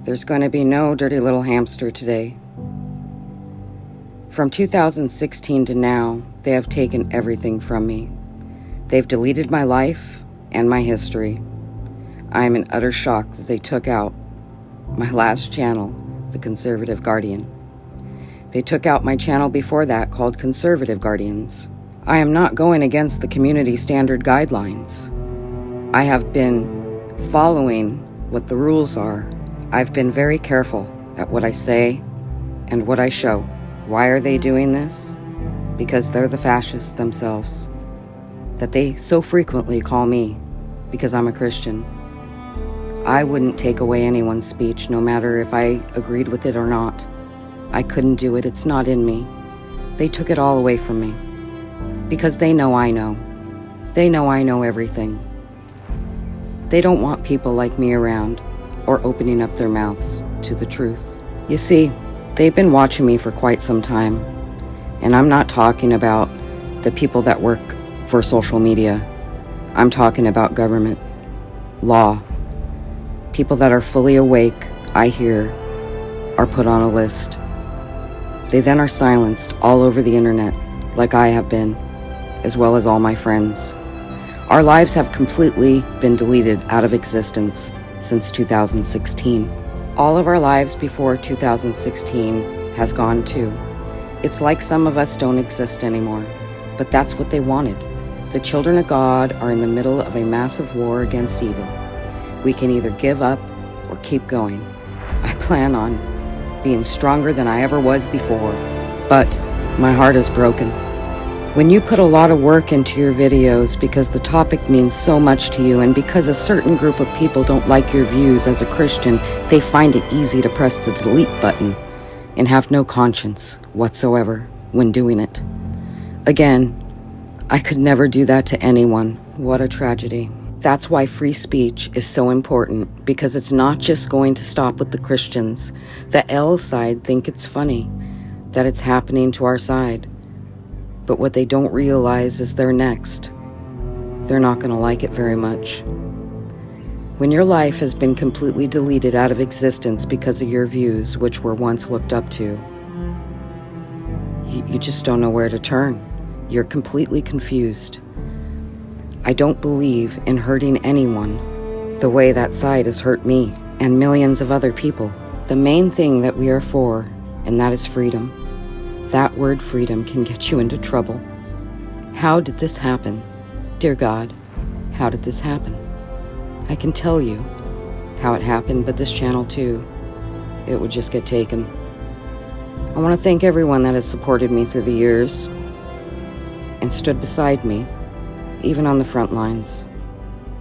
There's going to be no dirty little hamster today. From 2016 to now, they have taken everything from me. They've deleted my life and my history. I am in utter shock that they took out my last channel, The Conservative Guardian. They took out my channel before that called Conservative Guardians. I am not going against the community standard guidelines. I have been following what the rules are. I've been very careful at what I say and what I show. Why are they doing this? Because they're the fascists themselves. That they so frequently call me because I'm a Christian. I wouldn't take away anyone's speech, no matter if I agreed with it or not. I couldn't do it. It's not in me. They took it all away from me. Because they know I know. They know I know everything. They don't want people like me around or opening up their mouths to the truth. You see, they've been watching me for quite some time. And I'm not talking about the people that work for social media. I'm talking about government, law. People that are fully awake, I hear, are put on a list. They then are silenced all over the internet, like I have been, as well as all my friends. Our lives have completely been deleted out of existence since 2016. All of our lives before 2016 has gone too. It's like some of us don't exist anymore, but that's what they wanted. The children of God are in the middle of a massive war against evil. We can either give up or keep going. I plan on being stronger than I ever was before, but my heart is broken. When you put a lot of work into your videos because the topic means so much to you and because a certain group of people don't like your views as a Christian, they find it easy to press the delete button and have no conscience whatsoever when doing it. Again, I could never do that to anyone. What a tragedy. That's why free speech is so important, because it's not just going to stop with the Christians. The L side think it's funny that it's happening to our side. But what they don't realize is they're next. They're not going to like it very much. When your life has been completely deleted out of existence because of your views, which were once looked up to, you just don't know where to turn. You're completely confused. I don't believe in hurting anyone the way that side has hurt me and millions of other people. The main thing that we are for, and that is freedom. That word freedom can get you into trouble. How did this happen? Dear God, how did this happen? I can tell you how it happened, but this channel too, it would just get taken. I want to thank everyone that has supported me through the years and stood beside me, even on the front lines.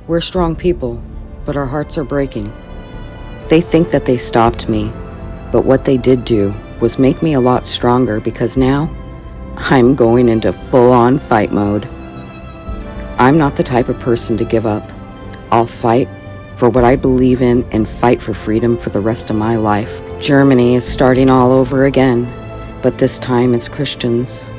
We're strong people, but our hearts are breaking. They think that they stopped me, but what they did do was make me a lot stronger, because now I'm going into full-on fight mode. I'm not the type of person to give up. I'll fight for what I believe in and fight for freedom for the rest of my life. Germany is starting all over again, but this time it's Christians.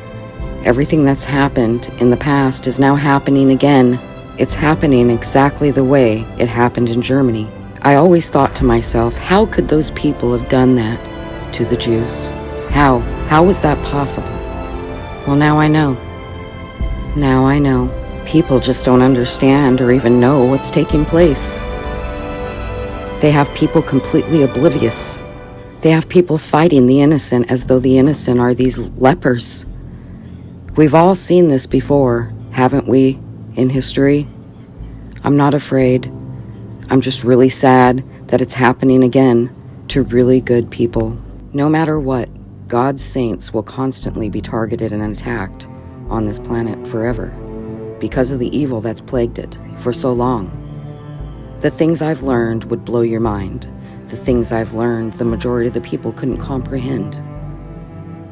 Everything that's happened in the past is now happening again. It's happening exactly the way it happened in Germany. I always thought to myself, how could those people have done that to the Jews? How? How was that possible? Well, now I know. Now I know. People just don't understand or even know what's taking place. They have people completely oblivious. They have people fighting the innocent as though the innocent are these lepers. We've all seen this before, haven't we, in history? I'm not afraid. I'm just really sad that it's happening again to really good people. No matter what, God's saints will constantly be targeted and attacked on this planet forever because of the evil that's plagued it for so long. The things I've learned would blow your mind. The things I've learned, the majority of the people couldn't comprehend.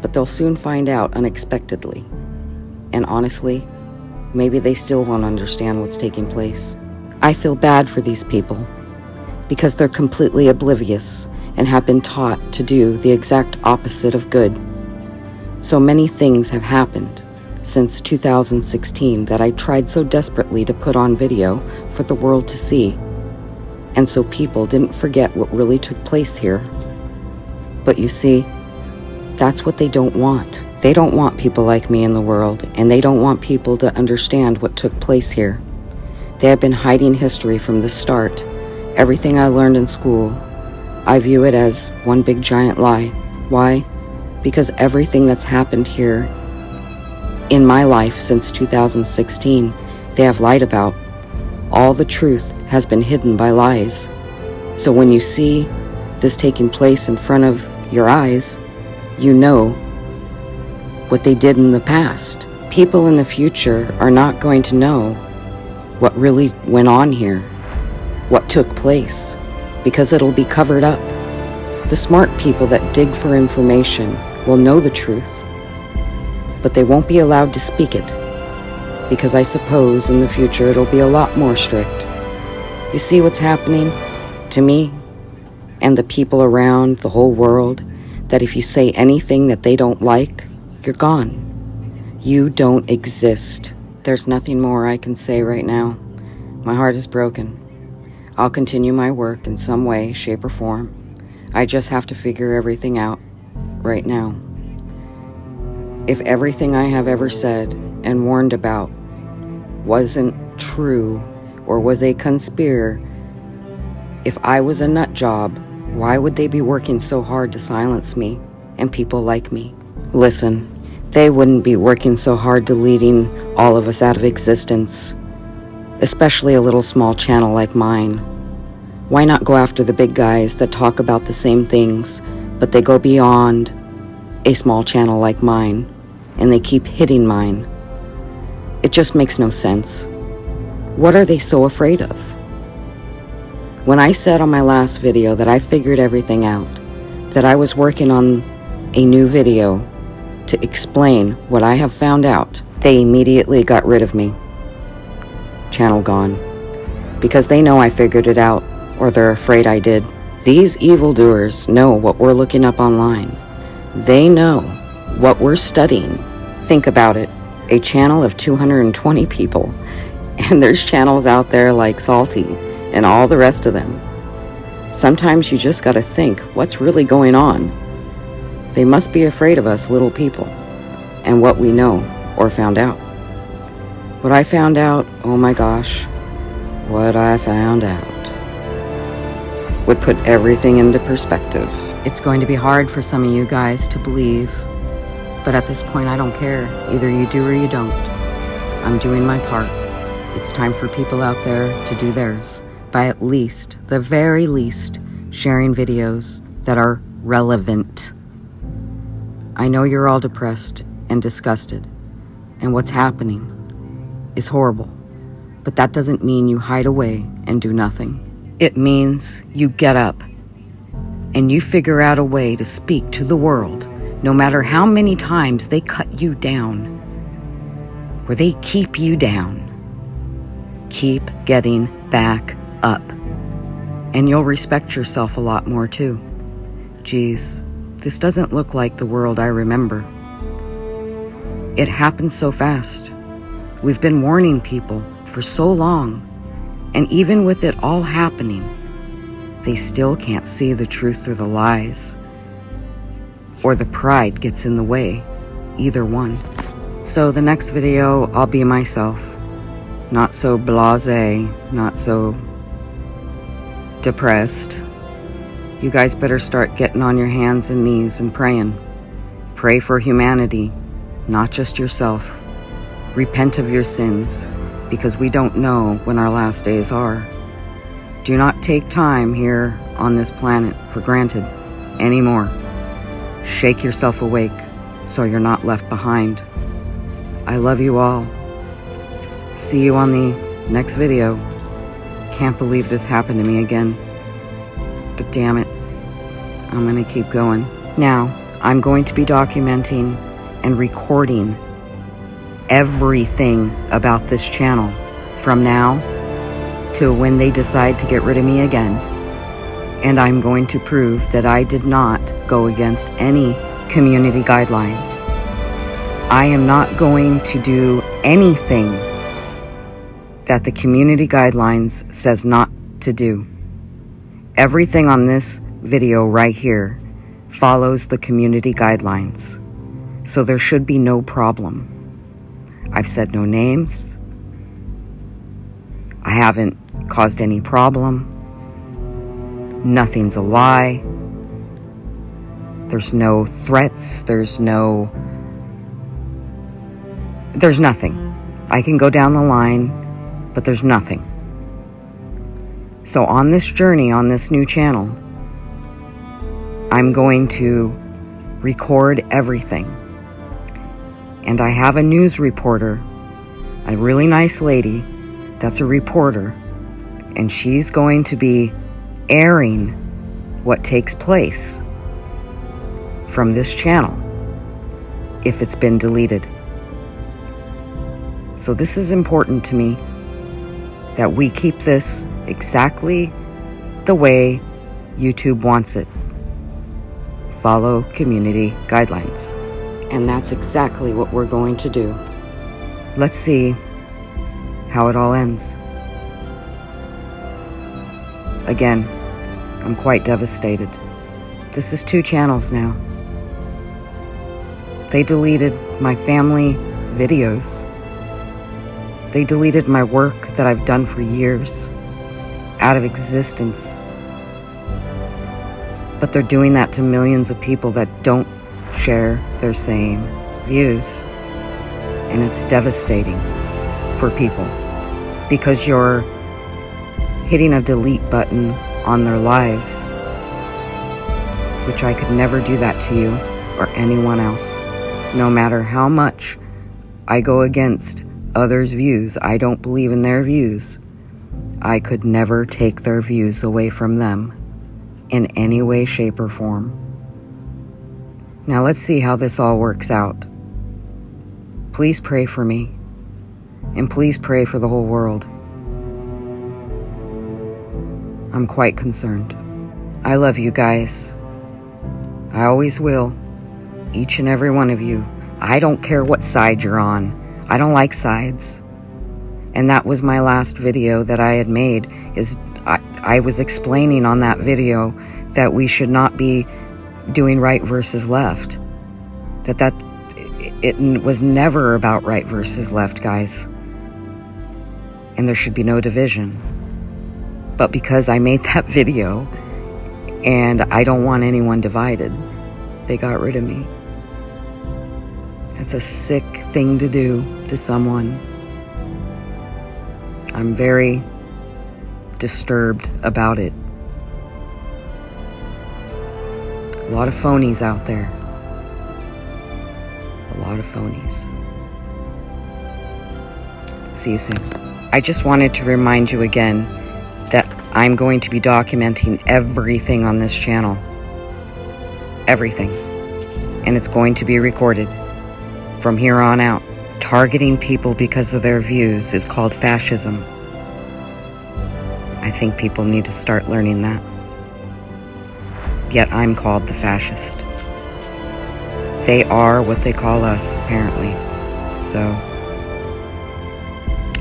But they'll soon find out unexpectedly. And honestly, maybe they still won't understand what's taking place. I feel bad for these people because they're completely oblivious and have been taught to do the exact opposite of good. So many things have happened since 2016 that I tried so desperately to put on video for the world to see. and so people didn't forget what really took place here. But you see, that's what they don't want. They don't want people like me in the world, and they don't want people to understand what took place here. They have been hiding history from the start. Everything I learned in school, I view it as one big giant lie. Why? Because everything that's happened here in my life since 2016, they have lied about. All the truth has been hidden by lies. So when you see this taking place in front of your eyes, you know what they did in the past. People in the future are not going to know what really went on here, what took place, because it'll be covered up. The smart people that dig for information will know the truth, but they won't be allowed to speak it, because I suppose in the future it'll be a lot more strict. You see what's happening to me and the people around the whole world, that if you say anything that they don't like, you're gone. You don't exist. There's nothing more I can say right now. My heart is broken. I'll continue my work in some way, shape, or form. I just have to figure everything out right now. If everything I have ever said and warned about wasn't true or was a conspiracy, if I was a nut job, why would they be working so hard to silence me and people like me? Listen, they wouldn't be working so hard deleting all of us out of existence, especially a little small channel like mine. Why not go after the big guys that talk about the same things, but they go beyond a small channel like mine, and they keep hitting mine? It just makes no sense. What are they so afraid of? When I said on my last video that I figured everything out, that I was working on a new video to explain what I have found out, they immediately got rid of me. Channel gone. Because they know I figured it out, or they're afraid I did. These evildoers know what we're looking up online. They know what we're studying. Think about it. A channel of 220 people, and there's channels out there like Salty and all the rest of them. Sometimes you just gotta think, what's really going on? They must be afraid of us little people and what we know or found out. What I found out, oh my gosh, what I found out would put everything into perspective. It's going to be hard for some of you guys to believe, but at this point I don't care. Either you do or you don't. I'm doing my part. It's time for people out there to do theirs by at least, the very least, sharing videos that are relevant. I know you're all depressed and disgusted, and what's happening is horrible, but that doesn't mean you hide away and do nothing. It means you get up and you figure out a way to speak to the world, no matter how many times they cut you down or they keep you down. Keep getting back up, and you'll respect yourself a lot more too. Geez, this doesn't look like the world I remember. It happened so fast. We've been warning people for so long, and even with it all happening, they still can't see the truth through the lies, or the pride gets in the way, either one. So the next video, I'll be myself. Not so blasé, not so depressed. You guys better start getting on your hands and knees and praying. Pray for humanity, not just yourself. Repent of your sins, because we don't know when our last days are. Do not take time here on this planet for granted anymore. Shake yourself awake so you're not left behind. I love you all. See you on the next video. Can't believe this happened to me again. But damn it, I'm gonna keep going. Now, I'm going to be documenting and recording everything about this channel from now till when they decide to get rid of me again. And I'm going to prove that I did not go against any community guidelines. I am not going to do anything that the community guidelines says not to do. Everything on this video right here follows the community guidelines, so there should be no problem. I've said no names. I haven't caused any problem. Nothing's a lie. There's no threats. There's nothing. I can go down the line, but there's nothing. So on this journey, on this new channel, I'm going to record everything. And I have a news reporter, a really nice lady that's a reporter, and she's going to be airing what takes place from this channel if it's been deleted. So this is important to me, that we keep this exactly the way YouTube wants it. Follow community guidelines. And that's exactly what we're going to do. Let's see how it all ends. Again, I'm quite devastated. This is 2 channels now. They deleted my family videos. They deleted my work that I've done for years out of existence. But they're doing that to millions of people that don't share their same views. And it's devastating for people, because you're hitting a delete button on their lives, which I could never do that to you or anyone else. No matter how much I go against others' views, I don't believe in their views, I could never take their views away from them in any way, shape, or form. Now let's see how this all works out. Please pray for me, and please pray for the whole world. I'm quite concerned. I love you guys. I always will. Each and every one of you. I don't care what side you're on. I don't like sides. And that was my last video that I had made, is I was explaining on that video that we should not be doing right versus left. It was never about right versus left, guys. And there should be no division. But because I made that video, and I don't want anyone divided, they got rid of me. That's a sick thing to do to someone. I'm very disturbed about it. A lot of phonies out there. A lot of phonies. See you soon. I just wanted to remind you again that I'm going to be documenting everything on this channel. Everything. And it's going to be recorded from here on out. Targeting people because of their views is called fascism. I think people need to start learning that. Yet I'm called the fascist. They are what they call us, apparently. So,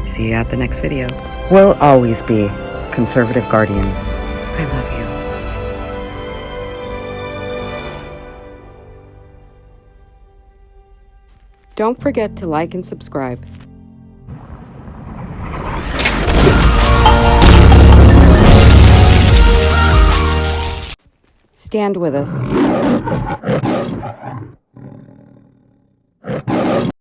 see you at the next video. We'll always be conservative guardians. I love you. Don't forget to like and subscribe. Stand with us.